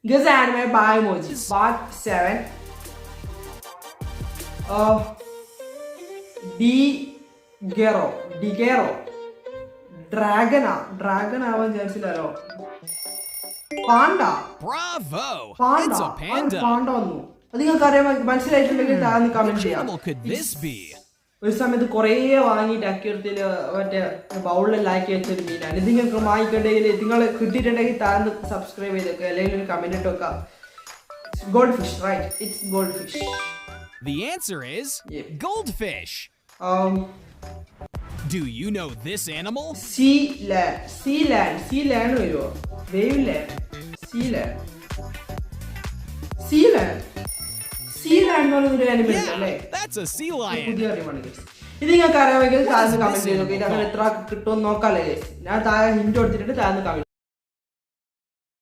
Guess the anime by emoji. Part 7. Digero. Dragon ആവാൻ ചാൻസില്ലല്ലോ. Panda. Bravo! Panda. It's a panda. Panda വന്നു. അത് നിങ്ങൾക്ക് അറിയാൻ മനസ്സിലായിട്ടുണ്ടെങ്കിൽ താഴെ കമന്റ് Which ചെയ്യാം. animal could this be? ഒരു സമയത്ത് കുറേ വാങ്ങിയിട്ട് അക്യൂറത്തിൽ മറ്റേ ബൗളിലാക്കി വെച്ചൊരു മീനാണ്. ഇത് നിങ്ങൾക്ക് വാങ്ങിക്കണ്ടെങ്കിൽ നിങ്ങൾ കിട്ടിയിട്ടുണ്ടെങ്കിൽ താഴ്ന്ന് സബ്സ്ക്രൈബ് ചെയ്തൊക്കെ അല്ലെങ്കിൽ ഒരു കമന്റ് ഇട്ടൊക്കെ. Gold fish, right? It's gold fish. The answer is Yep. goldfish. Do you know this animal? Sea land വരുമോ? വേവ് ലാൻഡ്, സീ ലാൻഡ് എന്ന് പറയുന്നൊരു ആനിമൽ അല്ലേ? Yeah, that's a sea lion. പുതിയ അറിവാണ് guys. ഇത് നിങ്ങൾക്ക് അറിയാമെങ്കിൽ താഴ്ന്ന് കമന്റ് ചെയ്ത് നോക്കി. ഇത് അങ്ങനെ എത്ര കിട്ടുമെന്ന് നോക്കാല്ലേ guys. ഞാൻ താഴെ ഹിന്റ് കൊടുത്തിട്ട് താഴ്ന്ന് കമന്റ്